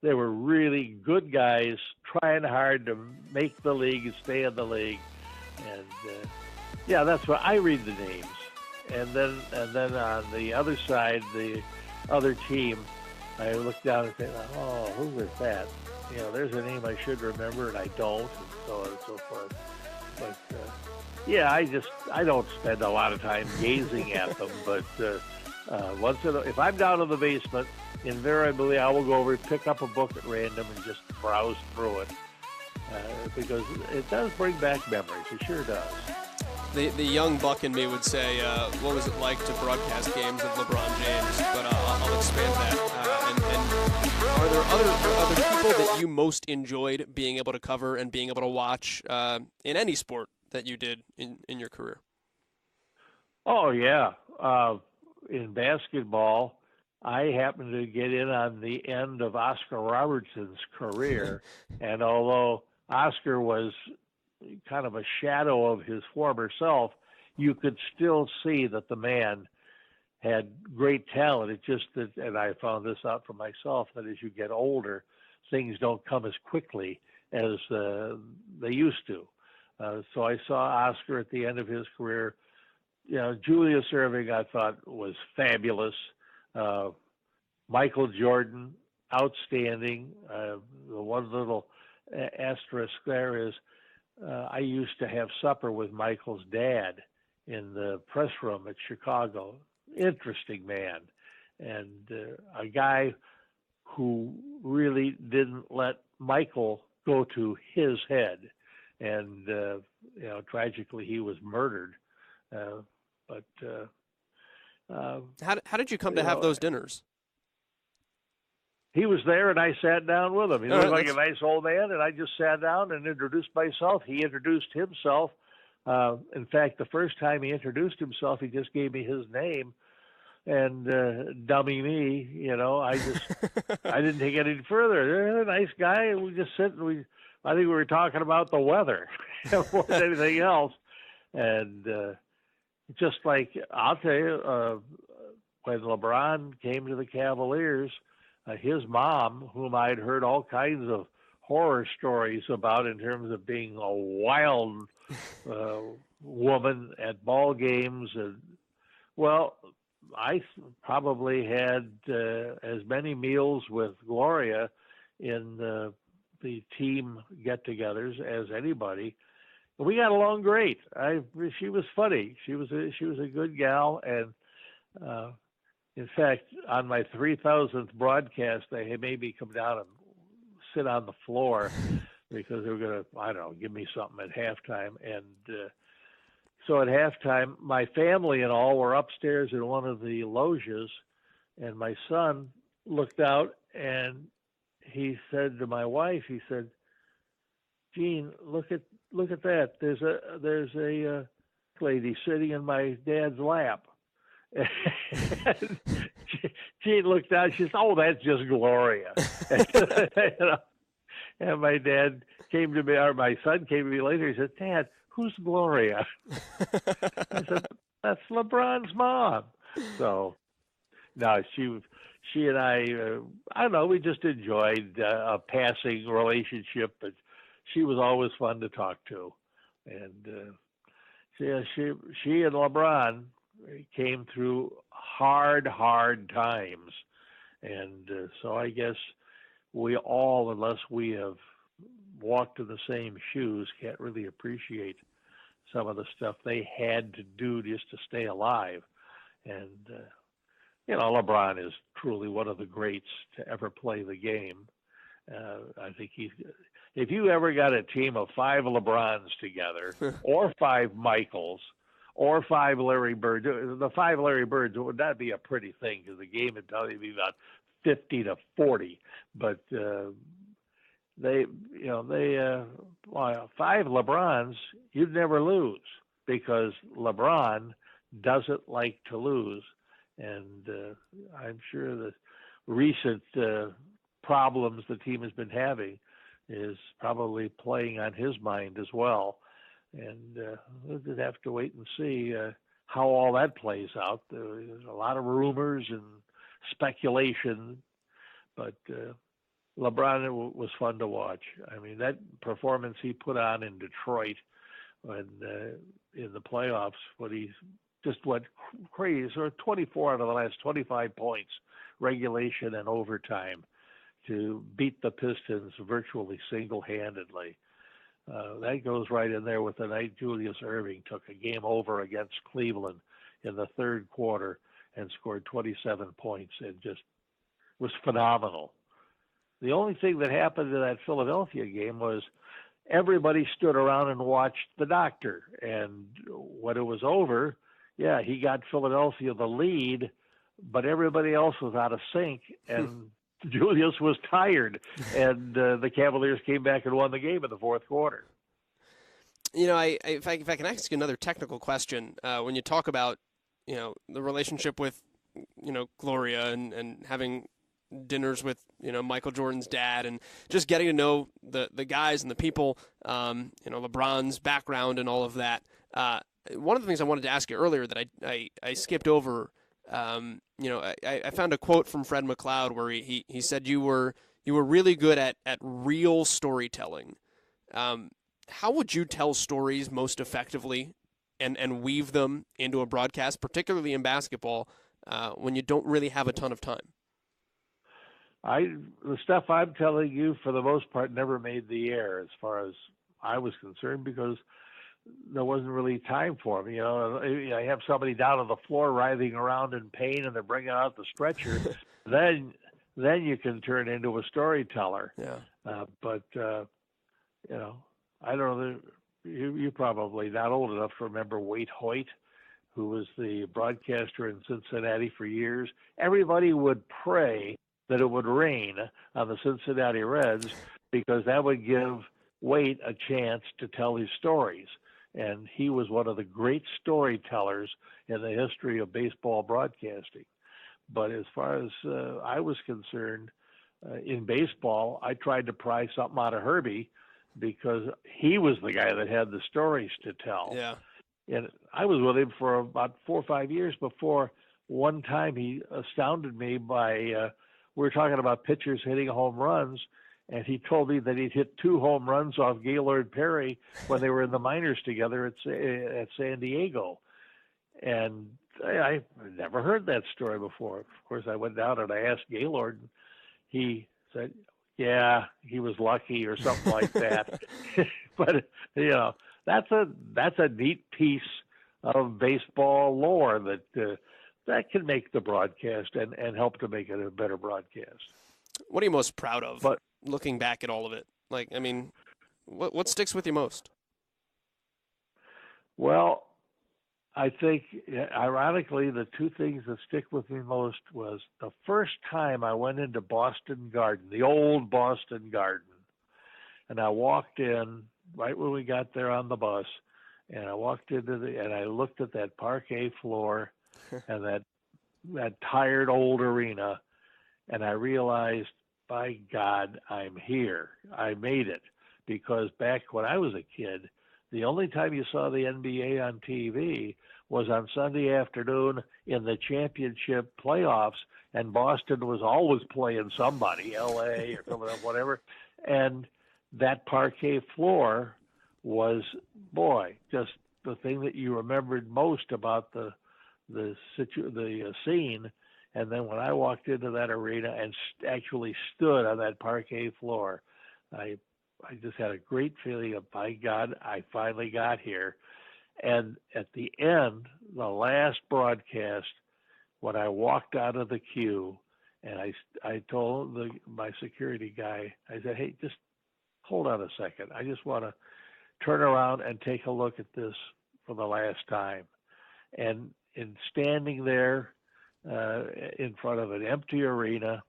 Speaker 8: they were really good guys trying hard to make the league and stay in the league. And yeah, that's what I read the names. And then on the other side, the other team, I look down and think, oh, who was that? There's a name I should remember, and I don't, and so on and so forth. But yeah, I don't spend a lot of time gazing at them. But if I'm down in the basement, invariably I will go over and pick up a book at random and just browse through it because it does bring back memories. It sure does.
Speaker 5: The young buck in me would say, what was it like to broadcast games with LeBron James? But I'll expand that. And are there other people that you most enjoyed being able to cover and being able to watch in any sport that you did in your career?
Speaker 8: Oh, yeah. In basketball, I happened to get in on the end of Oscar Robertson's career. And although Oscar was kind of a shadow of his former self, you could still see that the man had great talent. It just that, and I found this out for myself, that as you get older, things don't come as quickly as they used to. So I saw Oscar at the end of his career. Julius Erving I thought was fabulous. Michael Jordan, outstanding. The one little asterisk there is I used to have supper with Michael's dad in the press room at Chicago. Interesting man, and a guy who really didn't let Michael go to his head. And, tragically he was murdered. But
Speaker 5: how did you come to have those dinners?
Speaker 8: He was there, and I sat down with him. He looked like a nice old man, and I just sat down and introduced myself. He introduced himself. In fact, the first time he introduced himself, he just gave me his name, and dummy me, I didn't take it any further. Nice guy. We just sit and I think we were talking about the weather more than anything else. And just like, I'll tell you, when LeBron came to the Cavaliers, his mom, whom I'd heard all kinds of horror stories about in terms of being a wild woman at ball games, and I probably had as many meals with Gloria in the team get-togethers as anybody. We got along great. She was funny. She was a good gal, and in fact, on my 3,000th broadcast, they made me come down and sit on the floor because they were going to, give me something at halftime. And so at halftime, my family and all were upstairs in one of the loges, and my son looked out and he said to my wife, he said, "Gene, look at that. There's a lady sitting in my dad's lap." And Gene looked out. She said, "Oh, that's just Gloria." And my dad came to me, or my son came to me later. He said, "Dad, who's Gloria?" I said, "That's LeBron's mom." So, no, she and I don't know, we just enjoyed a passing relationship, but she was always fun to talk to. And she and LeBron came through hard times. And so I guess we all, unless we have walked in the same shoes, can't really appreciate some of the stuff they had to do just to stay alive. And, LeBron is truly one of the greats to ever play the game. I think if you ever got a team of 5 LeBrons together, or 5 Michaels, or 5 Larry Birds, the 5 Larry Birds would not be a pretty thing because the game would probably be about 50-40. But 5 LeBrons, you'd never lose because LeBron doesn't like to lose. And I'm sure the recent problems the team has been having is probably playing on his mind as well. And we'll just have to wait and see how all that plays out. There's a lot of rumors and speculation, but LeBron was fun to watch. I mean, that performance he put on in Detroit when in the playoffs, when he just went crazy, or 24 out of the last 25 points, regulation and overtime, to beat the Pistons virtually single-handedly. That goes right in there with the night Julius Erving took a game over against Cleveland in the third quarter and scored 27 points and just was phenomenal. The only thing that happened in that Philadelphia game was everybody stood around and watched the doctor. And when it was over, yeah, he got Philadelphia the lead, but everybody else was out of sync, and Julius was tired, and the Cavaliers came back and won the game in the fourth quarter.
Speaker 5: You know, if I can ask you another technical question, when you talk about, you know, the relationship with, you know, Gloria and having dinners with, you know, Michael Jordan's dad and just getting to know the guys and the people, you know, LeBron's background and all of that. One of the things I wanted to ask you earlier that I skipped over, you know, I found a quote from Fred McLeod where he said you were really good at real storytelling. How would you tell stories most effectively and weave them into a broadcast, particularly in basketball, when you don't really have a ton of time?
Speaker 8: The stuff I'm telling you, for the most part, never made the air as far as I was concerned, because there wasn't really time for me. You know, I have somebody down on the floor writhing around in pain, and they're bringing out the stretcher. then you can turn into a storyteller.
Speaker 5: Yeah.
Speaker 8: But you know, I don't know. You're probably not old enough to remember Wade Hoyt, who was the broadcaster in Cincinnati for years. Everybody would pray that it would rain on the Cincinnati Reds, because that would give Wade a chance to tell his stories. And he was one of the great storytellers in the history of baseball broadcasting. But as far as I was concerned, in baseball, I tried to pry something out of Herbie, because he was the guy that had the stories to tell.
Speaker 5: Yeah.
Speaker 8: And I was with him for about 4 or 5 years before one time he astounded me by, we were talking about pitchers hitting home runs, and he told me that he'd hit 2 home runs off Gaylord Perry when they were in the minors together at San Diego. And I never heard that story before. Of course, I went down and I asked Gaylord, and he said, yeah, he was lucky or something like that. But, you know, that's a neat piece of baseball lore that can make the broadcast and help to make it a better broadcast.
Speaker 5: What are you most proud of, looking back at all of it? Like, I mean, what sticks with you most?
Speaker 8: Well, I think, ironically, the 2 things that stick with me most was the first time I went into Boston Garden, the old Boston Garden, and I walked in right when we got there on the bus, and I walked into and I looked at that parquet floor and that tired old arena, and I realized, by God, I'm here. I made it. Because back when I was a kid, the only time you saw the NBA on TV was on Sunday afternoon in the championship playoffs, and Boston was always playing somebody, L.A. or Philadelphia, whatever. And that parquet floor was, boy, just the thing that you remembered most about the scene. And then when I walked into that arena and actually stood on that parquet floor, I just had a great feeling of, by God, I finally got here. And at the end, the last broadcast, when I walked out of the queue, and I told my security guy, I said, hey, just hold on a second. I just want to turn around and take a look at this for the last time. And in standing there in front of an empty arena,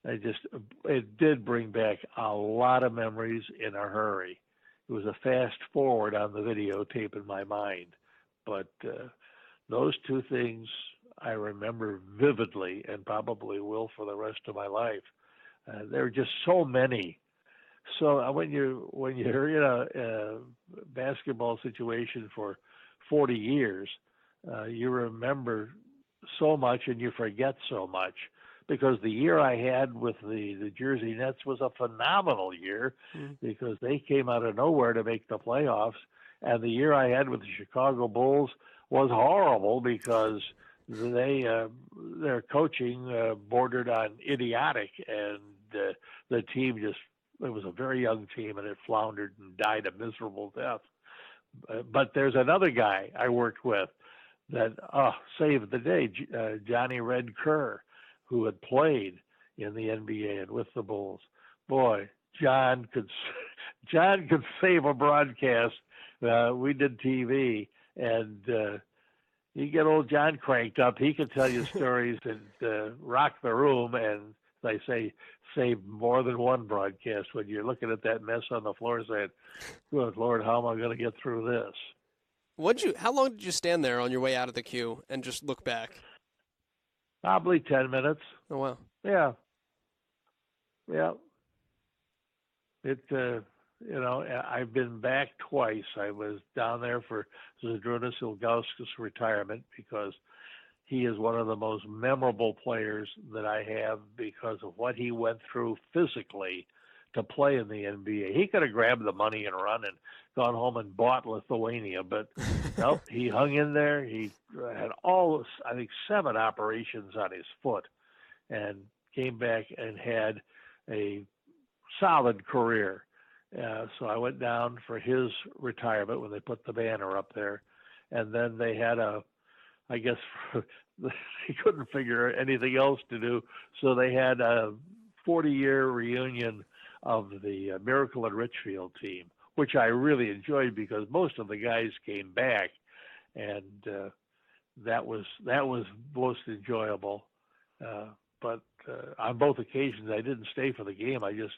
Speaker 8: it did bring back a lot of memories in a hurry. It was a fast forward on the videotape in my mind. But those 2 things I remember vividly, and probably will for the rest of my life. There are just so many. So when you're in a basketball situation for 40 years, you remember so much and you forget so much. because the year I had with the Jersey Nets was a phenomenal year because they came out of nowhere to make the playoffs. And the year I had with the Chicago Bulls was horrible because their coaching bordered on idiotic, and the team it was a very young team, and it floundered and died a miserable death. But there's another guy I worked with that saved the day, Johnny Red Kerr, who had played in the NBA and with the Bulls. Boy, John could save a broadcast. We did TV, and you get old John cranked up. He could tell you stories and rock the room, and as I say, save more than one broadcast when you're looking at that mess on the floor saying, good Lord, how am I going to get through this?
Speaker 5: How long did you stand there on your way out of the queue and just look back?
Speaker 8: Probably 10 minutes.
Speaker 5: Oh, wow.
Speaker 8: Yeah. I've been back twice. I was down there for Zdrunas Ilgauskas' retirement because he is one of the most memorable players that I have because of what he went through physically to play in the NBA. He could have grabbed the money and run and gone home and bought Lithuania, but nope, he hung in there. He had I think 7 operations on his foot and came back and had a solid career. So I went down for his retirement when they put the banner up there. And then they had I guess they couldn't figure anything else to do. So they had a 40-year reunion of the Miracle in Richfield team, which I really enjoyed because most of the guys came back, and that was most enjoyable. But on both occasions, I didn't stay for the game. I just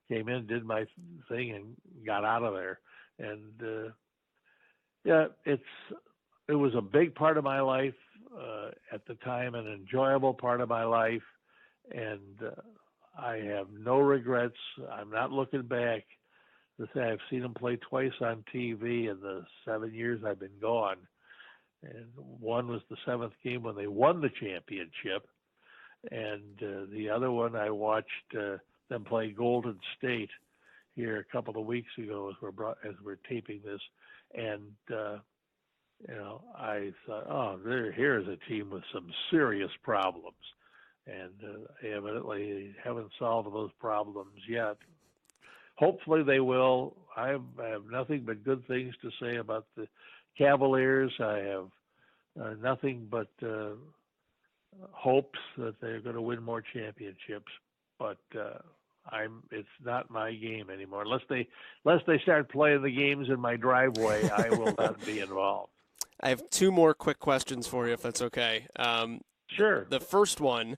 Speaker 8: came in, did my thing, and got out of there. And it was a big part of my life at the time, an enjoyable part of my life, and I have no regrets. I'm not looking back. To say I've seen him play twice on TV in the 7 years I've been gone, and one was the 7th game when they won the championship, and the other one I watched them play Golden State here a couple of weeks ago as we're taping this, and I thought, here's a team with some serious problems, and evidently haven't solved those problems yet. Hopefully they will. I have nothing but good things to say about the Cavaliers. I have nothing but hopes that they're going to win more championships, but it's not my game anymore. Unless they start playing the games in my driveway, I will not be involved.
Speaker 5: I have 2 more quick questions for you, if that's okay.
Speaker 8: Sure.
Speaker 5: The first one,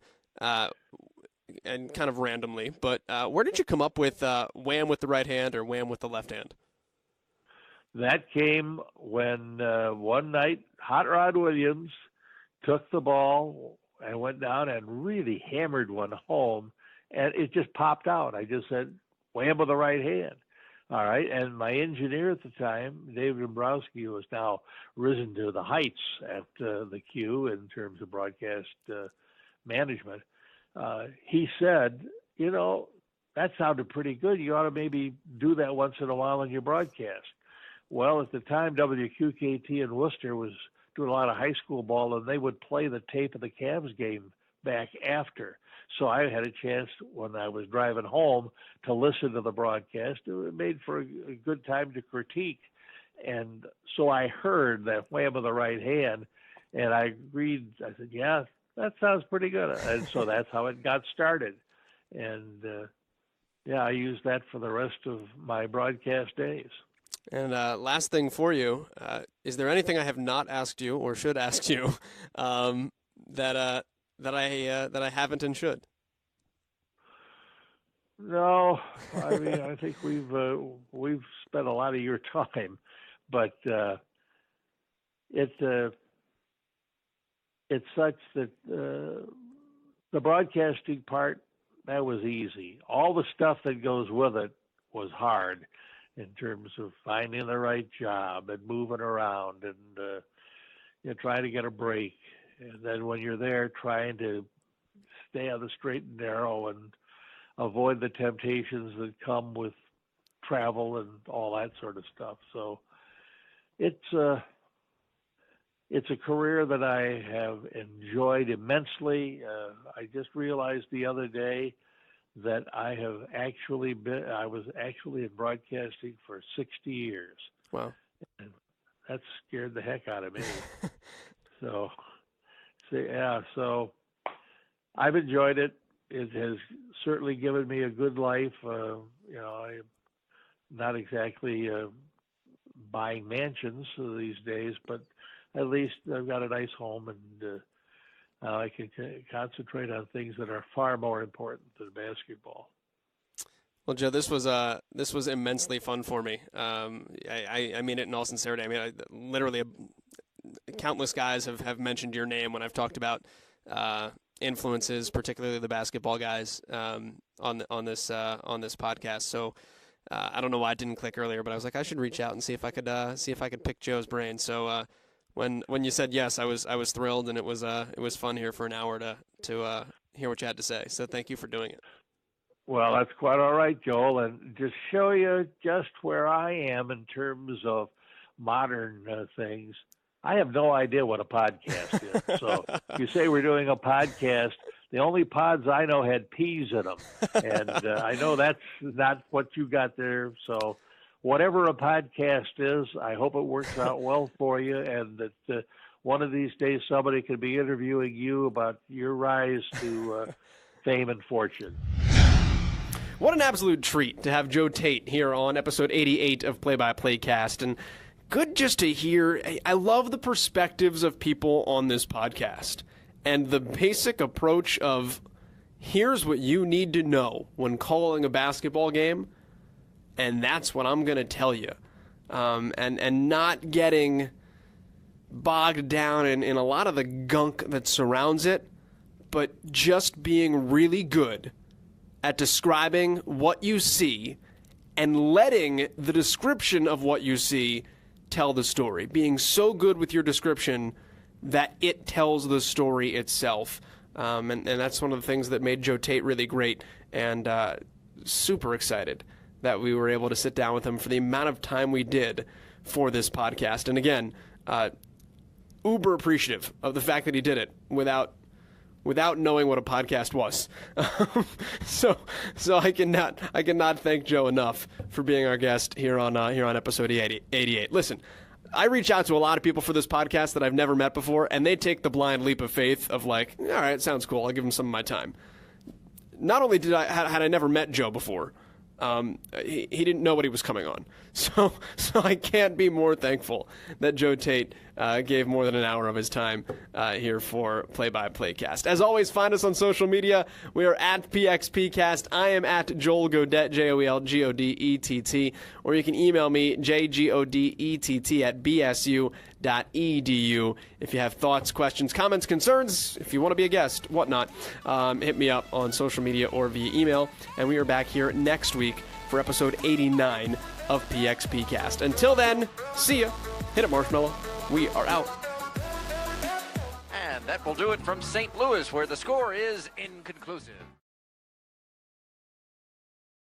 Speaker 5: and kind of randomly, but where did you come up with wham with the right hand or wham with the left hand?
Speaker 8: That came when one night Hot Rod Williams took the ball and went down and really hammered one home, and it just popped out. I just said, wham with the right hand. All right, and my engineer at the time, David Dombrowski, who has now risen to the heights at the Q in terms of broadcast management, he said, that sounded pretty good. You ought to maybe do that once in a while in your broadcast. Well, at the time, WQKT in Worcester was doing a lot of high school ball, and they would play the tape of the Cavs game back after. So I had a chance when I was driving home to listen to the broadcast. It made for a good time to critique. And so I heard that wham of the right hand, and I agreed. I said, yeah, that sounds pretty good. And so that's how it got started. And, I used that for the rest of my broadcast days.
Speaker 5: And last thing for you, is there anything I have not asked you or should ask you that I haven't and should?
Speaker 8: No, I mean, I think we've spent a lot of your time, but it's such that the broadcasting part, that was easy. All the stuff that goes with it was hard in terms of finding the right job and moving around and trying to get a break. And then when you're there trying to stay on the straight and narrow and avoid the temptations that come with travel and all that sort of stuff. So it's a career that I have enjoyed immensely. I just realized the other day that I was actually in broadcasting for 60 years.
Speaker 5: Wow.
Speaker 8: And that scared the heck out of me. So I've enjoyed it. It has certainly given me a good life. I'm not exactly buying mansions these days, but at least I've got a nice home, and I can concentrate on things that are far more important than basketball.
Speaker 5: Well, Joe, this was immensely fun for me. I mean it in all sincerity. I mean, literally, countless guys have mentioned your name when I've talked about influences, particularly the basketball guys, on this podcast. So I don't know why it didn't click earlier, but I was like, I should reach out and see if I could pick Joe's brain. So when you said yes, I was thrilled, and it was fun here for an hour to hear what you had to say. So thank you for doing it.
Speaker 8: Well, that's quite all right, Joel, and just show you just where I am in terms of modern things. I have no idea what a podcast is. So you say we're doing a podcast. The only pods I know had peas in them, and I know that's not what you got there. So whatever a podcast is, I hope it works out well for you, and that one of these days somebody could be interviewing you about your rise to fame and fortune.
Speaker 5: What an absolute treat to have Joe Tait here on episode 88 of Play-by-Playcast, and good just to hear. I love the perspectives of people on this podcast and the basic approach of here's what you need to know when calling a basketball game, and that's what I'm going to tell you, and not getting bogged down in a lot of the gunk that surrounds it, but just being really good at describing what you see and letting the description of what you see tell the story. Being so good with your description that it tells the story itself. And that's one of the things that made Joe Tait really great, and super excited that we were able to sit down with him for the amount of time we did for this podcast. And again, uber appreciative of the fact that he did it without knowing what a podcast was. So I cannot thank Joe enough for being our guest here on episode 88. Listen, I reach out to a lot of people for this podcast that I've never met before, and they take the blind leap of faith of like, all right, sounds cool, I'll give him some of my time. Not only had I never met Joe before, he didn't know what he was coming on. So I can't be more thankful that Joe Tait gave more than an hour of his time here for Play-by-Playcast. As always, find us on social media. We are at PXPcast. I am at Joel Godet, JoelGodett, or you can email me, jgodett@bsu.edu. If you have thoughts, questions, comments, concerns, if you want to be a guest, whatnot, hit me up on social media or via email. And we are back here next week for episode 89 of PXPcast. Until then, see ya. Hit it, Marshmallow. We are out.
Speaker 9: And that will do it from St. Louis, where the score is inconclusive.